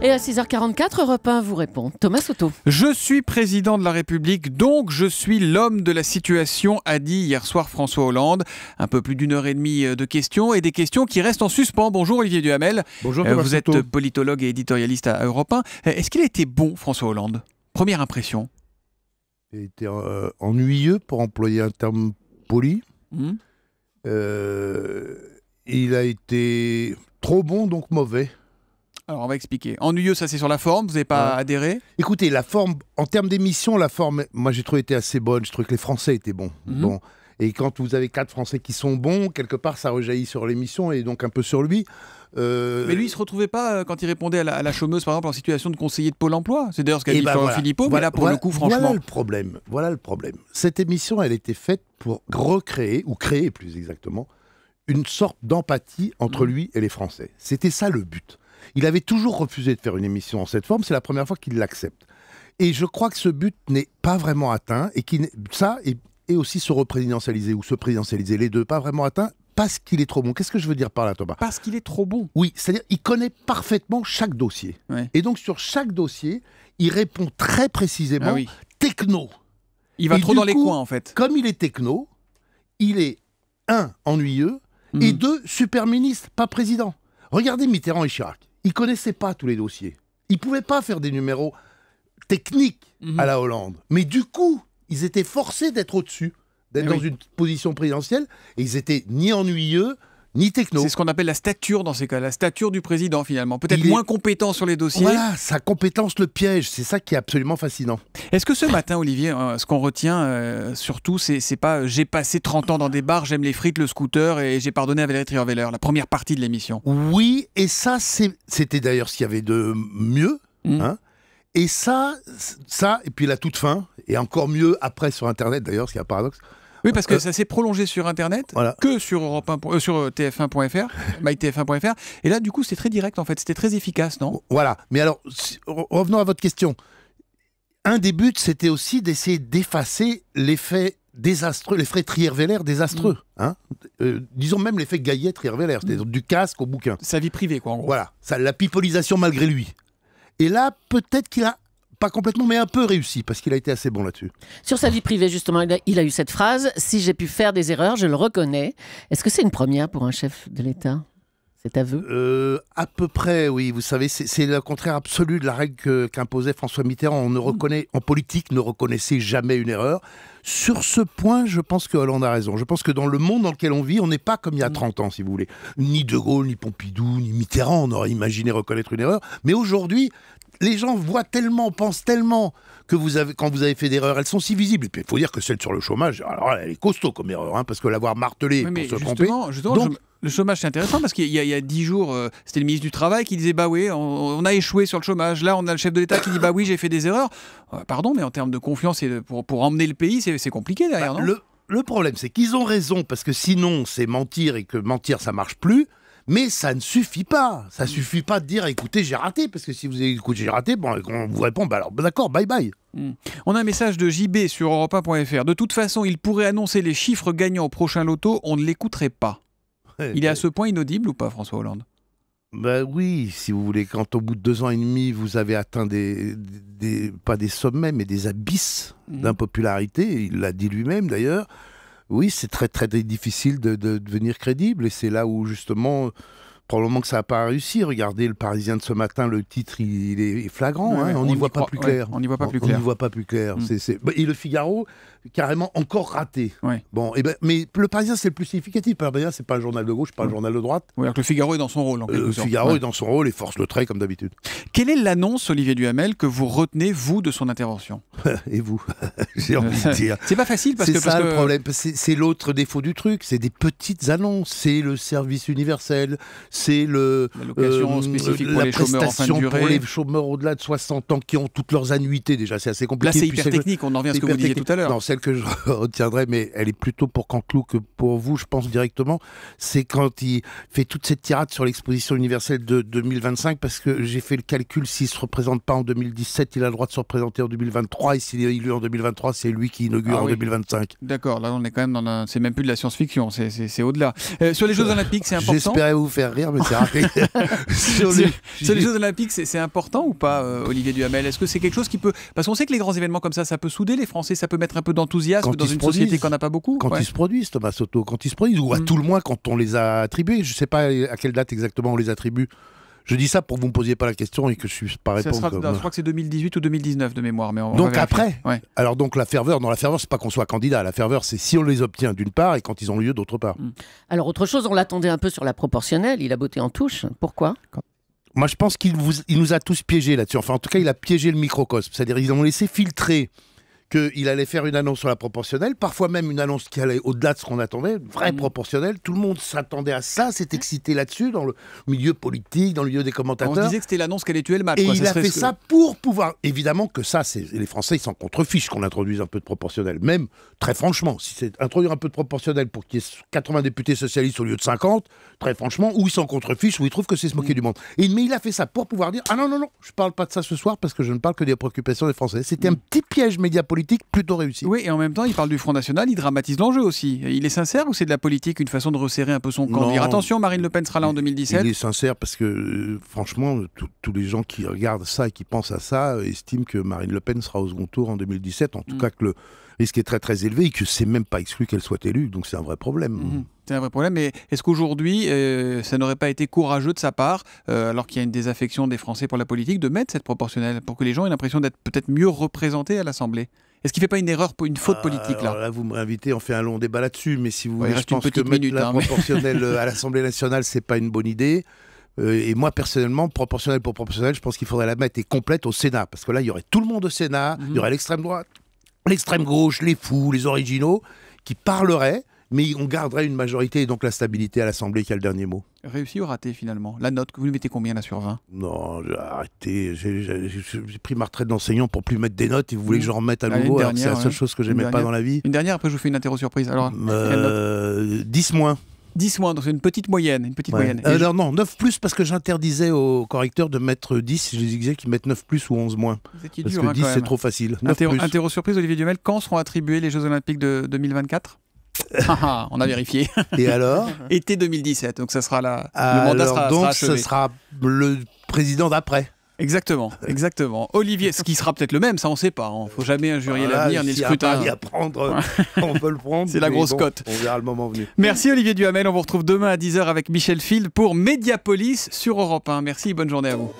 Et à 6h44, Europe 1 vous répond. Thomas Soto. Je suis président de la République, donc je suis l'homme de la situation, a dit hier soir François Hollande. Un peu plus d'1h30 de questions et des questions qui restent en suspens. Bonjour Olivier Duhamel. Bonjour Thomas Vous êtes Soto. politologue et éditorialiste à Europe 1. Est-ce qu'il a été bon, François Hollande? Première impression. Il était ennuyeux, pour employer un terme poli. Il a été trop bon, donc mauvais. Alors on va expliquer. Ennuyeux, ça c'est sur la forme, vous n'avez pas adhéré? Écoutez, la forme, en termes d'émission, la forme, moi j'ai trouvé était assez bonne. Je trouvais que les Français étaient bons. Bon. Et quand vous avez 4 Français qui sont bons, quelque part ça rejaillit sur l'émission et donc un peu sur lui. Mais lui, il ne se retrouvait pas quand il répondait à la chômeuse, par exemple, en situation de conseiller de Pôle emploi. C'est d'ailleurs ce qu'a dit Florent Philippot, mais là, pour le coup, franchement... Voilà le problème. Cette émission, elle était faite pour recréer, ou créer plus exactement, une sorte d'empathie entre lui et les Français. C'était ça le but. Il avait toujours refusé de faire une émission en cette forme, c'est la première fois qu'il l'accepte. Et je crois que ce but n'est pas vraiment atteint, et ça, et aussi se représidentialiser, ou se présidentialiser, les deux, pas vraiment atteint, parce qu'il est trop bon. Qu'est-ce que je veux dire par là, Thomas? Parce qu'il est trop bon. Oui, c'est-à-dire qu'il connaît parfaitement chaque dossier. Ouais. Et donc, sur chaque dossier, il répond très précisément techno. Il va trop dans les coins, en fait. Comme il est techno, il est, 1, ennuyeux, et 2, super ministre, pas président. Regardez Mitterrand et Chirac. Ils ne connaissaient pas tous les dossiers. Ils ne pouvaient pas faire des numéros techniques à la Hollande. Mais du coup, ils étaient forcés d'être au-dessus, d'être dans une position présidentielle, et ils étaient ni ennuyeux, ni techno. C'est ce qu'on appelle la stature dans ces cas, la stature du président finalement. Peut-être moins compétent sur les dossiers. Voilà, sa compétence le piège, c'est ça qui est absolument fascinant. Est-ce que ce matin, Olivier, ce qu'on retient surtout, c'est pas j'ai passé 30 ans dans des bars, j'aime les frites, le scooter et j'ai pardonné à Valérie Trierweiler, la première partie de l'émission? Oui, et ça, c'était d'ailleurs ce qu'il y avait de mieux. Et ça, et puis la toute fin, et encore mieux après sur Internet d'ailleurs, ce qui est un paradoxe. Oui, parce que ça s'est prolongé sur Internet, que sur sur TF1.fr, mytf1.fr. Et là, du coup, c'était très direct, en fait. C'était très efficace, non? Voilà. Mais alors, revenons à votre question. Un des buts, c'était aussi d'essayer d'effacer l'effet désastreux, l'effet Trierweiler désastreux. Disons même l'effet Gaillet-Trierweiler, c'est-à-dire du casque au bouquin. Sa vie privée, quoi, en gros. Voilà. La pipolisation malgré lui. Et là, peut-être qu'il a... pas complètement, mais un peu réussi, parce qu'il a été assez bon là-dessus. Sur sa vie privée, justement, il a eu cette phrase « Si j'ai pu faire des erreurs, je le reconnais ». Est-ce que c'est une première pour un chef de l'État, cet aveu? À peu près, oui. Vous savez, c'est le contraire absolu de la règle qu'imposait François Mitterrand. On ne reconnaît, en politique, ne reconnaissait jamais une erreur. Sur ce point, je pense que Hollande a raison. Je pense que dans le monde dans lequel on vit, on n'est pas comme il y a 30 ans, si vous voulez. Ni De Gaulle, ni Pompidou, ni Mitterrand, on aurait imaginé reconnaître une erreur. Mais aujourd'hui, les gens voient tellement, pensent tellement que quand vous avez fait d'erreurs, elles sont si visibles. Et puis il faut dire que celle sur le chômage, alors elle est costaud comme erreur, parce que l'avoir martelé pour se tromper. Justement, le chômage c'est intéressant parce qu'il y a 10 jours, c'était le ministre du Travail qui disait bah oui, on a échoué sur le chômage. Là, on a le chef de l'État qui dit bah oui, j'ai fait des erreurs. Pardon, mais en termes de confiance et pour emmener le pays, c'est compliqué derrière, non? Le problème, c'est qu'ils ont raison parce que sinon c'est mentir et que mentir ça marche plus. Mais ça ne suffit pas. Ça ne suffit pas de dire, écoutez, j'ai raté. Parce que si vous avez écouté, j'ai raté, on vous répond, alors d'accord, bye bye. On a un message de JB sur Europe1.fr. De toute façon, il pourrait annoncer les chiffres gagnants au prochain loto, on ne l'écouterait pas. Il est à ce point inaudible ou pas, François Hollande? Oui, si vous voulez, quand au bout de 2 ans et demi, vous avez atteint pas des sommets, mais des abysses d'impopularité, il l'a dit lui-même d'ailleurs. Oui, c'est très très difficile de devenir crédible et c'est là où justement, probablement que ça n'a pas réussi. Regardez le Parisien de ce matin, le titre il est flagrant, on n'y voit pas plus clair. On n'y voit pas plus clair. On n'y voit pas plus clair. Et le Figaro, carrément encore raté. Bon, mais le Parisien c'est le plus significatif. Le Parisien c'est pas un journal de gauche, pas un journal de droite. Oui, alors que le Figaro est dans son rôle. Le Figaro est dans son rôle et force le trait comme d'habitude. Quelle est l'annonce, Olivier Duhamel, que vous retenez, vous, de son intervention? Et vous, j'ai envie de dire. C'est pas facile parce que... C'est ça le problème. C'est l'autre défaut du truc. C'est des petites annonces. C'est le service universel. C'est l'allocation spécifique pour les chômeurs en fin de durée. Pour les chômeurs au-delà de 60 ans qui ont toutes leurs annuités déjà. C'est assez compliqué. Là, c'est hyper technique. On en revient à ce que vous disiez tout à l'heure. Non, celle que je retiendrai, mais elle est plutôt pour Canteloup que pour vous, je pense directement, c'est quand il fait toute cette tirade sur l'exposition universelle de 2025, parce que j'ai fait le calcul, s'il ne se représente pas en 2017, il a le droit de se représenter en 2023, et s'il est élu en 2023, c'est lui qui inaugure en 2025. D'accord, là on est quand même dans c'est même plus de la science-fiction, c'est au-delà. Sur les Jeux Olympiques, c'est important. J'espérais vous faire rire, mais c'est raté. sur les Jeux Olympiques, c'est important ou pas, Olivier Duhamel? Est-ce que c'est quelque chose qui peut... Parce qu'on sait que les grands événements comme ça peut souder les Français, ça peut mettre un peu d'enthousiasme dans une société qu'on n'a pas beaucoup. Quand ils se produisent, Thomas Soto, quand ils se produisent, ou à tout le moins quand on les a attribués. Je ne sais pas à quelle date exactement on les attribue. Je dis ça pour que vous ne me posiez pas la question et que je ne puisse pas répondre. Je crois que c'est 2018 ou 2019 de mémoire. Mais donc après, alors donc la ferveur, non, la ferveur, c'est pas qu'on soit candidat. La ferveur, c'est si on les obtient d'une part et quand ils ont lieu d'autre part. Alors autre chose, on l'attendait un peu sur la proportionnelle, il a botté en touche. Pourquoi ? Moi, je pense qu'il nous a tous piégés là-dessus. Enfin, en tout cas, il a piégé le microcosme. C'est-à-dire, ils ont laissé filtrer qu'il allait faire une annonce sur la proportionnelle, parfois même une annonce qui allait au-delà de ce qu'on attendait, vraie proportionnelle. Tout le monde s'attendait à ça, s'est excité là-dessus, dans le milieu politique, dans le milieu des commentateurs. On se disait que c'était l'annonce qui allait tuer le match. Et il a fait ça pour pouvoir... Évidemment que ça, les Français, ils s'en contrefichent qu'on introduise un peu de proportionnel. Même, très franchement, si c'est introduire un peu de proportionnel pour qu'il y ait 80 députés socialistes au lieu de 50, très franchement, ou ils s'en contrefichent, ou ils trouvent que c'est se moquer du monde. Mais il a fait ça pour pouvoir dire « Ah non, je parle pas de ça ce soir parce que je ne parle que des préoccupations des Français. » C'était un petit piège médiapolitique plutôt réussi. Oui, et en même temps, il parle du Front National, il dramatise l'enjeu aussi. Il est sincère ou c'est de la politique, une façon de resserrer un peu son camp? Dire attention, Marine Le Pen sera là en 2017. Il est sincère parce que, franchement, tous les gens qui regardent ça et qui pensent à ça estiment que Marine Le Pen sera au second tour en 2017. En tout cas, que le risque est très très élevé et que c'est même pas exclu qu'elle soit élue. Donc c'est un vrai problème. C'est un vrai problème, mais est-ce qu'aujourd'hui, ça n'aurait pas été courageux de sa part, alors qu'il y a une désaffection des Français pour la politique, de mettre cette proportionnelle pour que les gens aient l'impression d'être peut-être mieux représentés à l'Assemblée? Est-ce qu'il ne fait pas une erreur, une faute politique là? Là, vous me réinvitez, on fait un long débat là-dessus, mais si vous voulez, je pense que mettre la proportionnelle à l'Assemblée nationale, c'est pas une bonne idée. Et moi, personnellement, proportionnelle pour proportionnelle, je pense qu'il faudrait la mettre complète au Sénat, parce que là, il y aurait tout le monde au Sénat, il y aurait l'extrême droite, l'extrême gauche, les fous, les originaux, qui parleraient, mais on garderait une majorité et donc la stabilité à l'Assemblée qui a le dernier mot. Réussi ou raté finalement? La note, vous lui mettez combien là sur 20? Non, j'ai arrêté. J'ai pris ma retraite d'enseignant pour plus mettre des notes et vous voulez que j'en remette à nouveau, alors que c'est la seule chose que j'aimais pas dans la vie. Une dernière, après je vous fais une interro surprise. Alors, 10 moins. 10 moins, donc c'est une petite moyenne. Moyenne. Non, 9 plus parce que j'interdisais aux correcteurs de mettre 10. Je disais qu'ils mettent 9 plus ou 11 moins. Parce que 10, c'est trop facile. Interro surprise, Olivier Duhamel. Quand seront attribués les Jeux Olympiques de 2024? On a vérifié. Et alors? Été 2017, donc ça sera là. Le mandat sera achevé. Ce sera le président d'après. Exactement. Olivier, ce qui sera peut-être le même, ça on ne sait pas. Il ne faut jamais injurier l'avenir ni le scrutin. À prendre, on peut le prendre. C'est la grosse cote. On verra le moment venu. Merci Olivier Duhamel. On vous retrouve demain à 10h avec Michel Field pour Mediapolis sur Europe 1. Merci, bonne journée à vous.